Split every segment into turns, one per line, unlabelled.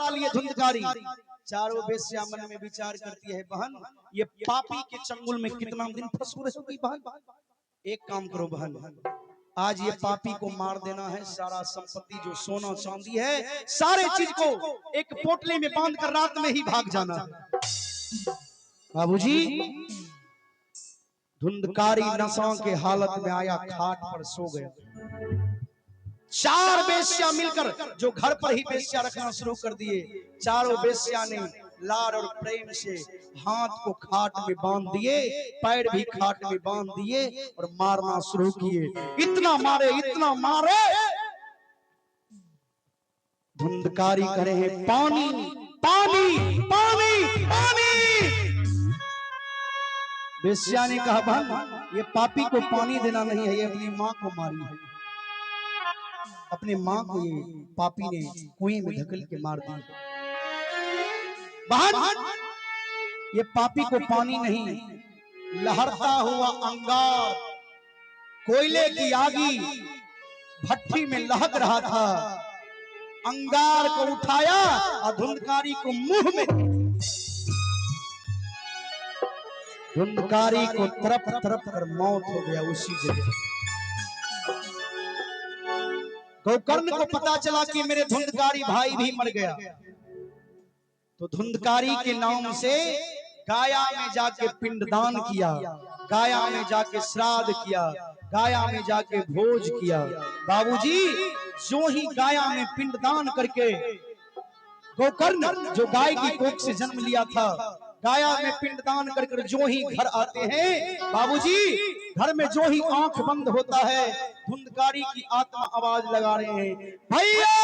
बुला लिए धुंधकारी। चारों बेस्या मन में विचार करती है, बहन ये पापी के चंगुल में कितना दिन फंसू रहोगी बहन। एक काम करो बहन, आज ये पापी को मार देना है। सारा संपत्ति जो सोना चांदी है सारे चीज को एक पोटले में बांध कर रात में ही भाग जाना है। बाबूजी धुंधकारी नशा के हालत में आया, खाट पर सो गया। चार बेस्या मिलकर जो घर पर ही बेस्या रखना शुरू कर दिए। चारों बेस्या ने लाड और प्रेम से हाथ को खाट में बांध दिए, पैर भी खाट में बांध दिए और मारना शुरू किए। इतना मारे इतना मारे, धुंधकारी करे हैं पानी पानी पानी पानी। बेस्या ने कहा बहन ये पापी को पानी देना नहीं है, ये अपनी माँ को मारी है। अपने माँ को ये पापी ने कुएं में धकेल के मार दी। बहन ये पापी को पानी नहीं, लहरता हुआ अंगार कोयले की आगी भट्टी में लहक रहा था। अंगार को उठाया और धुंधकारी को मुंह में, धुंधकारी को तरफ तरफ कर मौत हो गया उसी जगह। गोकर्ण को पता चला कि मेरे धुंधकारी भाई भी मर गया, तो धुंधकारी के नाम से गाया में जाके पिंडदान किया, गाया में जाके श्राद्ध किया, गाया में जाके भोज किया। बाबूजी जो ही गाया में पिंडदान करके, गोकर्ण जो गाय की कोख से जन्म लिया था, गाया में पिंडदान कर जो ही घर आते हैं बाबूजी, घर में जो ही आंख बंद होता है धुंधकारी की आत्मा आवाज लगा रहे हैं, भैया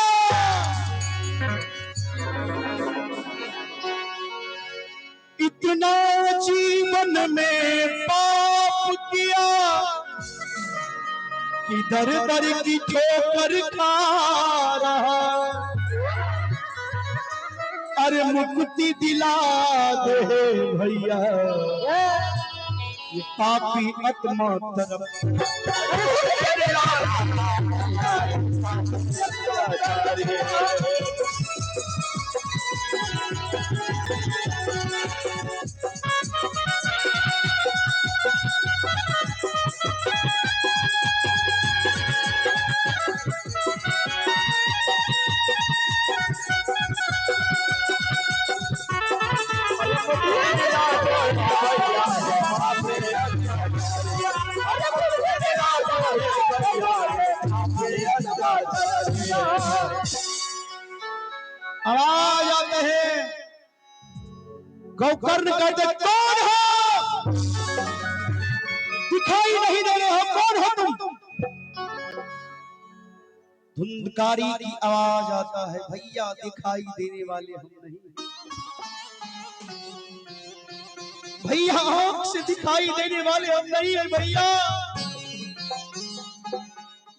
इतना जीवन में पाप किया कि दर दर की ठोकर खा रहा, अरे मुक्ति दिला दे भैया ये पापी आत्मा तरफ। आवाज आते हैं, गोकर्ण कहते कौन हो, दिखाई नहीं दे रहे हो, कौन हो तुम। धुंधकारी की आवाज आता है, भैया दिखाई देने वाले हम नहीं, भैया आंख से दिखाई देने वाले हम नहीं है भैया।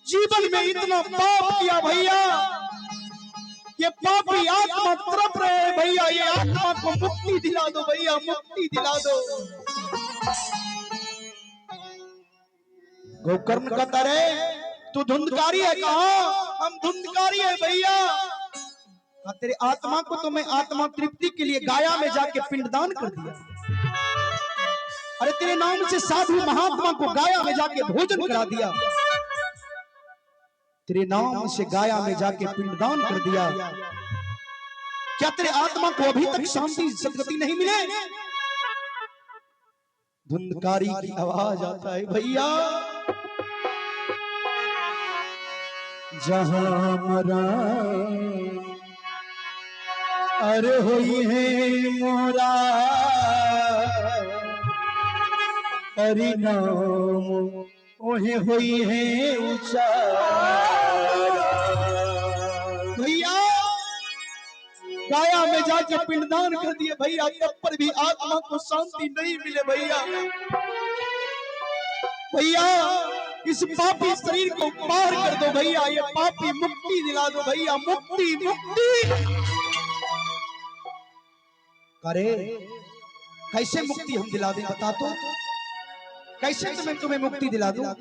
जीवन में इतना पाप किया भैया, ये पापी आत्मा तड़प रहे हैं भैया, ये आत्मा को मुक्ति दिला दो भैया, मुक्ति दिला दो। गोकर्ण कहता रहे तू धुंधकारी है, कहा हम धुंधकारी है भैया। तेरे आत्मा को तो मैं आत्मा तृप्ति के लिए गाया में जाके पिंडदान कर दिया, अरे तेरे नाम से साधु महात्मा को गाया में जाके भोजन करा दिया, तेरे नाम से गाया में जाके पिंडदान कर दिया, क्या तेरे आत्मा को अभी तक शांति सदगति नहीं मिले। धुंधकारी की आवाज आता है, भैया जहां मरा अरे होई है मोरा परिणाम ओहे हुई है ऊंचा। भैया गाया में जाके पिंडदान कर दिए भैया, तब पर भी आत्मा को शांति नहीं मिले भैया। भैया इस पापी शरीर को पार कर दो भैया, ये पापी मुक्ति दिला दो भैया, मुक्ति मुक्ति। अरे कैसे मुक्ति हम दिला दें बता तो, कैसे तुम्हें मुक्ति दिला दूं।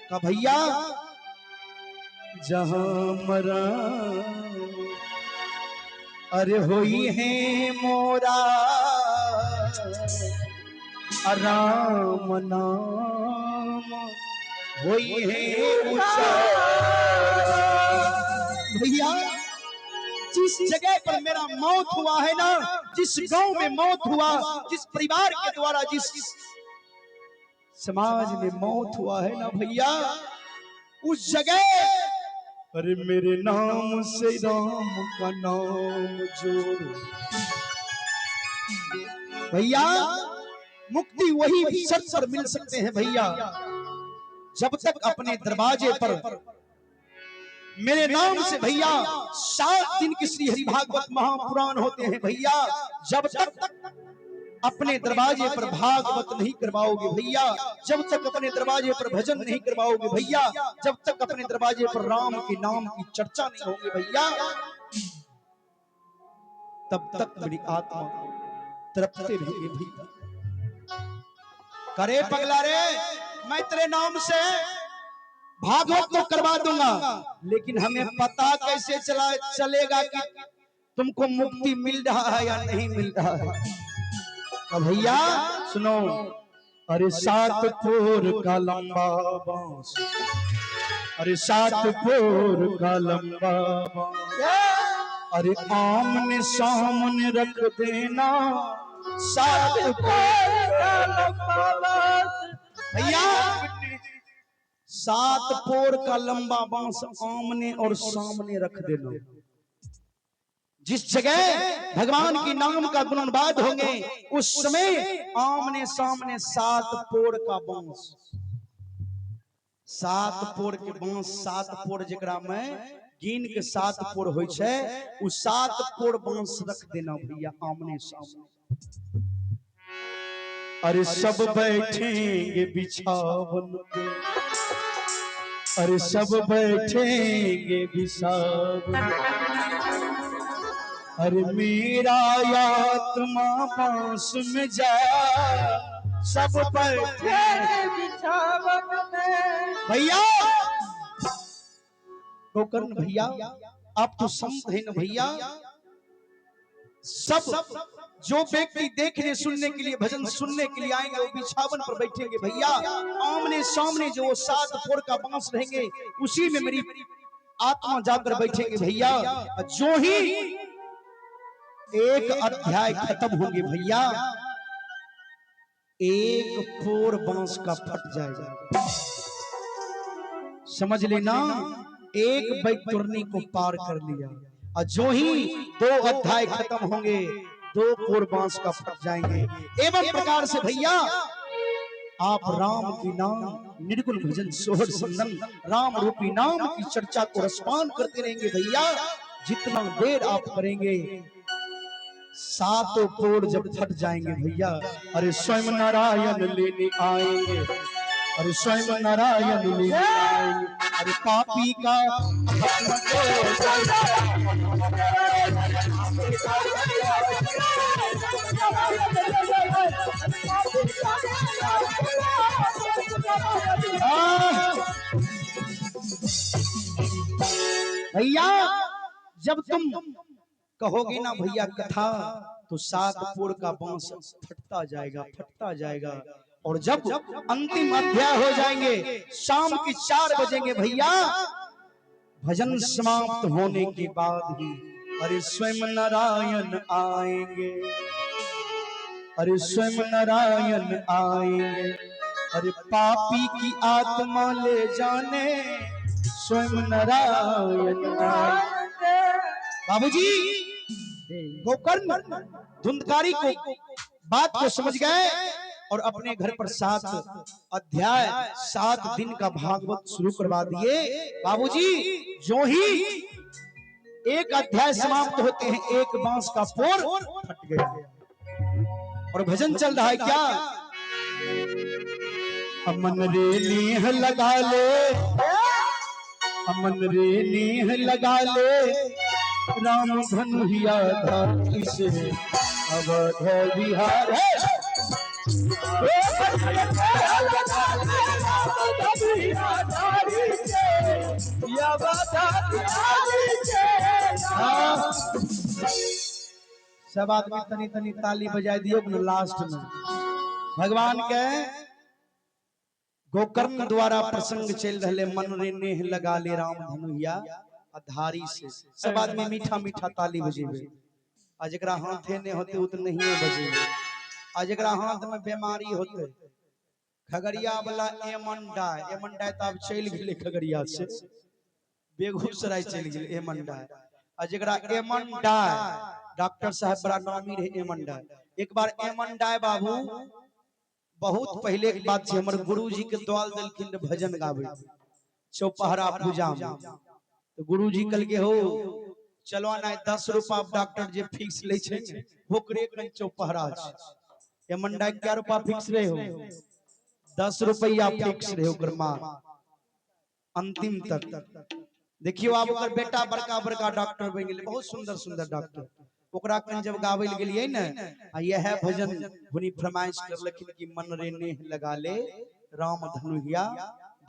का भैया जहां मरा अरे होई है मोरा राम नाम होई है भैया। जिस जगह पर मेरा मौत हुआ है ना, जिस गांव में मौत हुआ, जिस परिवार के द्वारा जिस समाज में मौत हुआ है ना भैया, उस जगह अरे मेरे नाम से राम का नाम जोड़ो भैया। मुक्ति वही शर्त पर मिल सकते हैं भैया, जब तक अपने दरवाजे पर मेरे नाम से भैया 7 दिन की श्री हरि भागवत महापुराण होते हैं भैया। जब तक अपने दरवाजे पर भागवत नहीं करवाओगे भैया, जब तक अपने दरवाजे पर भजन नहीं करवाओगे भैया, जब तक अपने दरवाजे पर राम के नाम की चर्चा नहीं होगी भैया, तब तक मेरी आत्मा तड़पते रहेगी भैया। करे पगला रे, मैं तेरे नाम से भागवत तो करवा दूंगा, लेकिन हमें पता कैसे चलेगा कि तुमको मुक्ति मिल रहा है या नहीं मिल रहा है। अब भैया सुनो, अरे 7 पोर का लंबा बांस, अरे 7 पोर का लंबा बांस, अरे आमने सामने रख देना 7 पोर का लंबा बांस भैया। 7 पोर का लंबा बांस आमने और सामने रख देना। जिस जगह भगवान की नाम का गुणगान होंगे, उस समय आमने सामने 7 पोर का बांस, 7 पोर के बांस, 7 पोर जकरा में गिन के 7 पोर होय छै, उ 7 पोर बांस रख देना भैया आमने सामने। अरे सब बैठेंगे बिछावन पे, अरे सब बैठेंगे बिछावन, अरे मेरा आत्मा बांस में जा सब बैठे बिछावन में भैया। गोकर्ण भैया आप तो समझ हैं ना भैया, सब जो व्यक्ति देखने सुनने के लिए भजन सुनने के लिए आएंगे वो बिछावन पर बैठेंगे भैया। आमने सामने जो 7 पोर का बांस रहेंगे उसी में मेरी आत्मा जाकर बैठेंगे भैया। जो ही एक अध्याय खत्म होंगे भैया, एक पोर बांस का फट जाएगा, समझ लेना एक बैतरणी को पार कर लिया। और जो ही 2 अध्याय खत्म होंगे 2 पोर बांस का फट जाएंगे। एवं प्रकार से भैया आप राम की नाम निर्गुण भजन सोहर संदन राम रूपी नाम की चर्चा को रसपान करते रहेंगे भैया। जितना देर आप करेंगे 7 पोर जब फट जाएंगे भैया, अरे स्वयं नारायण लेने आएंगे, अरे स्वयं नारायण लेने आएंगे। अरे पापी का भैया जब तुम कहोगे ना भैया कथा, तो 7 पोर का बांस फटता जाएगा, फटता जाएगा। और जब अंतिम अध्याय हो जाएंगे शाम की 4 बजेंगे भैया, भजन समाप्त होने के बाद ही अरे स्वयं नारायण आएंगे, अरे स्वयं नारायण आएंगे। अरे पापी की आत्मा ले जाने स्वयं नारायण आएंगे। बाबूजी गोकर्ण धुंधकारी को बात को समझ गए और अपने घर पर 7 अध्याय 7 दिन का भागवत शुरू करवा दिए। बाबूजी जो ही एक अध्याय समाप्त होते हैं एक बांस का पोर फट गया और भजन चल रहा है क्या, अमन रे नेह लगा ले, अमन रे नेह लगा ले, राम धनुहिया धारी से अवध बिहार है। सब आदमी तनी तनी ताली बजाय दियो न लास्ट में भगवान के गोकर्ण द्वारा प्रसंग चल रहे मन रे नेह लगा ले राम धनुया धारी से सब आदमी मीठा मीठा ताली बजेबे आ जरा हाथे ने होते उत नहीं बजेबे आ जरा हाथ में बीमारी होते खगड़िया वाला एमंडा तब चल गए खगड़िया से बेगूसराय चल गए एमंडा आ जरा एमंडा डॉक्टर साहब बड़ा नामी रहे एमंडा एक बार एमंडा बाबू बहुत पहले की बात हमर गुरुजी के द्वाल दलखिन भजन गावे चौपहरा पूजा में तो गुरुजी कल के हो चलो ना 10 रुपया डॉक्टर जे फिक्स ले छे ओकरे कन चौपहरा ये मंडा क्या रुपया फिक्स रहे हो 10 रुपया फिक्स रहे ओकर मां अंतिम तक देखियो आप ओकर बेटा बड़का बड़का डॉक्टर बन गेले बहुत सुंदर सुंदर डॉक्टर ओकरा कन जब गावे गेलिए न आ यह भजन हुनी फरमाइश करलखिन कि मन रे नेह लगा ले राम धनुया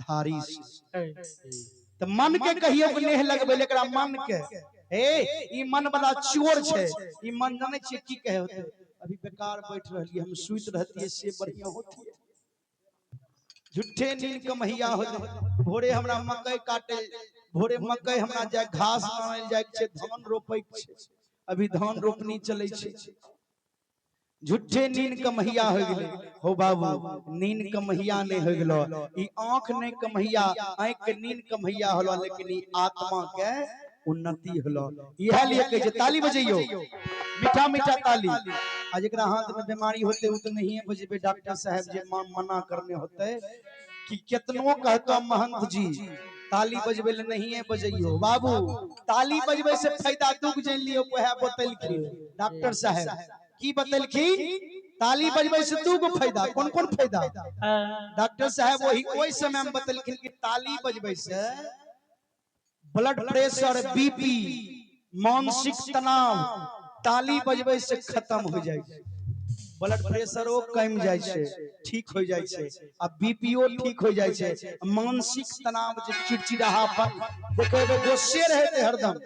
धारी से त मन के कहियो के नेह लगबे एकरा मन के हे ई मन वाला चोर छे ई मन जाने छे की कहे होते अभी बेकार बैठ रहलिए हम सुइत रहतिए से बढ़िया होती झूठे नींद कमहिया हो भोरे हमरा मकई काटे भोरे मकई हमरा जाय घास आनल जाय छे धान रोपै छे अभी धान रोपनी चले छे झूठे नींद कमहिया हो गेले हो बाबू नींद कमहिया नहीं हो गेलो ई आंख नहीं कमहिया आंख के नींद कमहिया होलो लेकिन ई आत्मा के उन्नति होलो इहे लिए कहे जे ताली बजइयो मीठा मीठा ताली आ जकरा हाथ में बीमारी होते उ तो नहीं बजेबे डॉक्टर साहब जे मना करने होते कि कितनो कहतो महंत जी ताली बजबे ले नहीं बजइयो बाबू ताली बजबे से फायदा दुख जान लियो ओहे बतलखिन डॉक्टर साहब की बतलखिन ताली बजबे से दू गो फायदा कौन कौन फायदा डॉक्टर साहब वही ओई समय में बतलखिन कि ताली बजबे से ब्लड प्रेशर बीपी मानसिक तनाव ताली बजबे से खत्म हो जाए ब्लड प्रेशरो कम जाय छे ठीक हो जाय छे आ बीपीओ ठीक हो जाय छे मानसिक तनाव जे चिड़चिड़ापन देखबे गुस्से रहते हरदम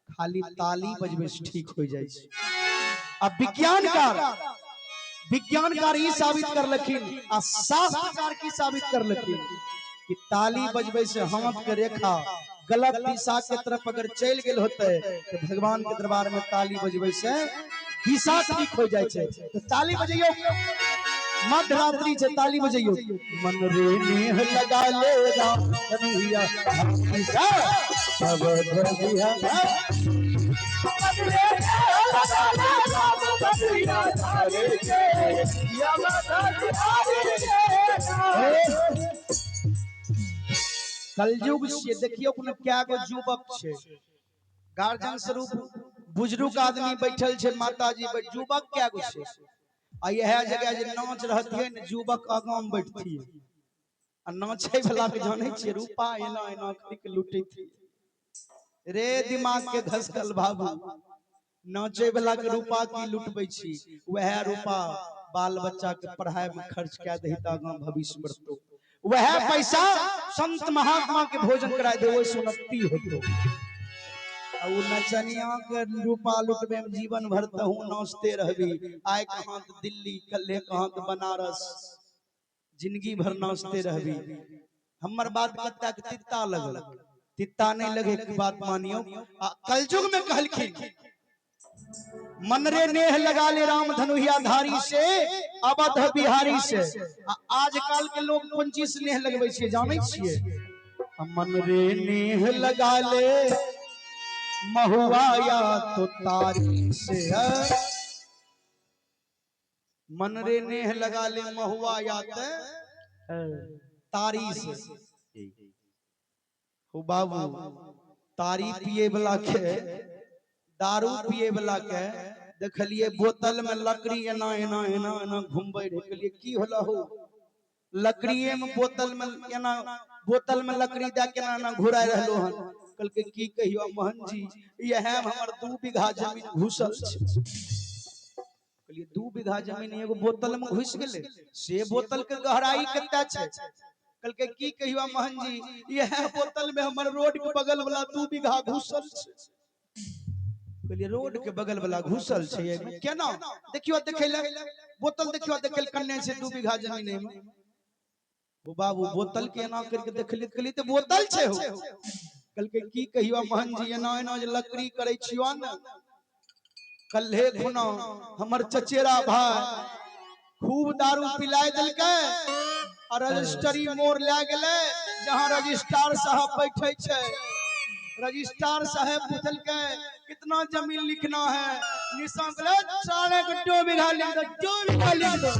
खाली ताली बजबे से ठीक हो जाय छे अब विज्ञानकार ई साबित करलखिन आ शास्त्रकार की साबित करलखिन कि ताली बजबे से हाथ के रेखा गलत दिशा के तरफ अगर चल गेल होते तो भगवान के दरबार में ताली बजबे से दिशा ठीक हो जाय छे तो ताली बजइयो मध्य रात्रि से ताली बजइयो मन रे नेह लगा ले राम धनुया दिशा सब धरिया कलयुग से देखियो कोनो क्या गो युवक छे गार्जियन स्वरूप बुजुर्ग आदमी बैठल छे माताजी युवक क्या गो छे आ यह जगह जे नाच रहतिए न युवक आगा में बैठतिए आ नाचे वाला के जाने छे रूपा एना एना के लुटैती रे दिमाग के घसकल बाबू नाचे वाला के रूपा की लुटबै छी वह रूपा बाल बच्चा के पढ़ाई में खर्च क्या दही त आगा भविष्य बढ़तो वह पैसा संत महात्मा के भोजन करा दे वो सुनती होतो और नचनिया के रूपा लुटबे में जीवन भर तहु नाचते रहबी आय कहां दिल्ली कल्हे कहां बनारस जिंदगी भर नाचते रहबी हमर बात कत्ता के तित्ता लगल तित्ता नहीं लगे की बात मानियो कलयुग में कहलखिन मन रे नेह लगा ले राम धनुया धारी से अवध बिहारी से आजकल के लोग कोन चीज से नेह लगबै छियै जानै छियै मन रे नेह लगा ले महुआ या तो तारी से मन रे नेह लगा ले महुआ या तो तारी से हो बाबू तारी पिए वाला के दारू पिए वाला के देखलिए बोतल में लकड़ी एना एना एना एना घुमबै रहलिए की होला हो लकड़ीए में बोतल में लकड़ी दे के एना घुरा रहलो हन कल के की कहियो मोहन जी यह हमर 2 बीघा जमीन घुसल छै कहलिए 2 बीघा जमीन एगो बोतल में घुस गेले से बोतल के गहराई कत्ता छै कल के की कहियो मोहन जी यह बोतल में हमर रोड के बगल वाला 2 बीघा घुसल छै कहलिए रोड के बगल वाला घुसल छे केना देखियो देखेला बोतल देखियो देखेल कन्ने से 2 बीघा जमीन में वो बाबू बोतल के एना करके देखली कहली तो बोतल छे हो कल के की कहियो महन जी एना एना जे लकड़ी करे छियो न कल्हे खुना हमर चचेरा भाई खूब दारू पिलाय दिलके और रजिस्ट्री मोड़ ले गेले जहां रजिस्ट्रार साहब बैठे छे रजिस्ट्रार साहब पूछल के कितना जमीन लिखना है निशा गलत 2.5 बीघा लिख दो 2 बीघा लिख दो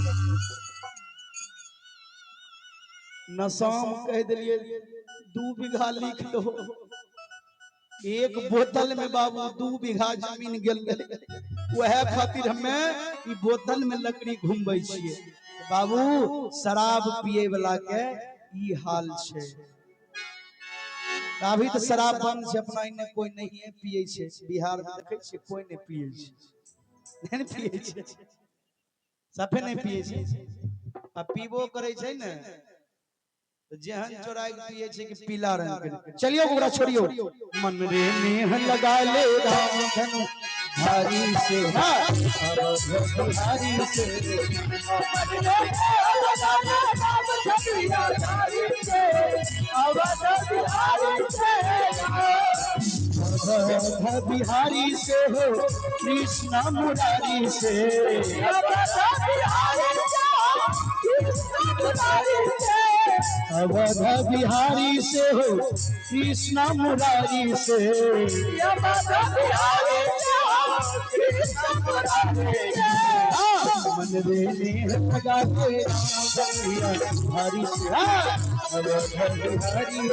नसाम कह दिलिए 2 बीघा लिख दो एक बोतल में बाबू 2 बीघा जमीन गेल वह खातिर हमें ई बोतल में लकड़ी घुमबै छिए बाबू शराब पिए वाला के ई हाल छे अभी तो शराब बंद छे अपना इने कोई नहीं पिए छे बिहार में देखे छे कोई नहीं पिए छे नहीं पिए छे सफे नहीं पिए छे आ पीबो करे छे न जेहन चोराई पिए छे कि पीला रंग के चलियो ओकरा छोड़ियो मन रे नेह लगा ले राम धनु धारी से धारी से बिहारी से हो कृष्ण मुरारी से अवध बिहारी से हो कृष्ण मुरारी से मन रे लगा के बिहारी से अवध बिहारी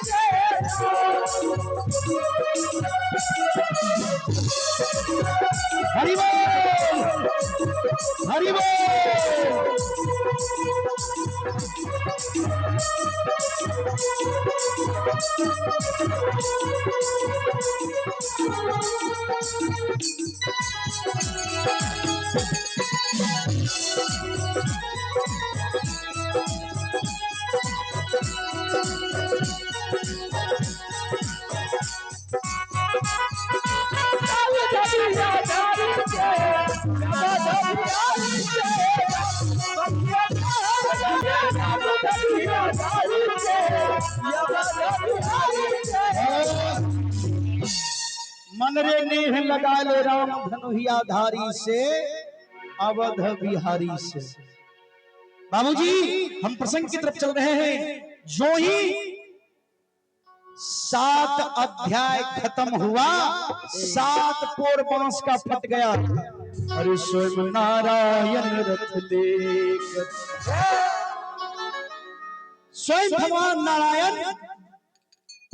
से हरि बोल हरि बोल मन रे नेह लगा ले राम धनुहिया धारी से अवध बिहारी से। बाबूजी हम प्रसंग की तरफ चल रहे हैं। जो ही 7 अध्याय खत्म हुआ 7 पोर बांस का फट गया। अरे स्वयं नारायण रथ लेकर स्वयं भगवान नारायण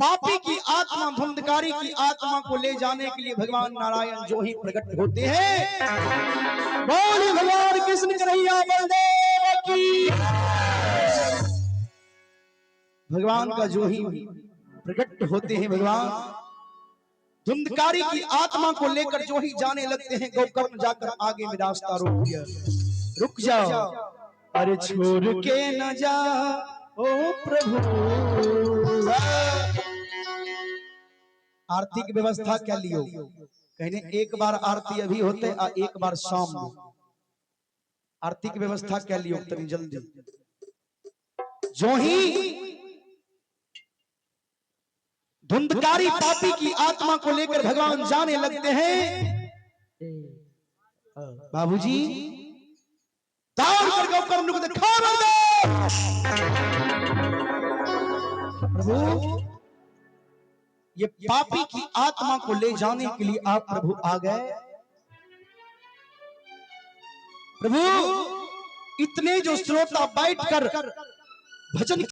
पापी की आत्मा धुंधकारी की आत्मा को ले जाने के लिए भगवान नारायण जो ही प्रकट होते हैं। बोल भगवान कृष्ण कन्हैया बलदेव की। भगवान का जो ही प्रकट होते हैं भगवान धुंधकारी की आत्मा को लेकर जो ही जाने लगते हैं। गोकर्ण जाकर आगे में रास्ता रोक दिया। रुक जाओ अरे छोड़ के न जा ओ प्रभु। आरती की व्यवस्था क्या लियो कहने एक बार आरती अभी होते और एक बार शाम में आरती की व्यवस्था क्या लियो तनी जल्दी। जो ही धुंधकारी पापी की आत्मा को लेकर भगवान जाने लगते हैं। बाबूजी दौड़ कर गोकर्ण को दिखा प्रभु ये पापी की आत्मा को ले जाने के लिए आप प्रभु आ गए। प्रभु इतने जो श्रोता बैठकर भजन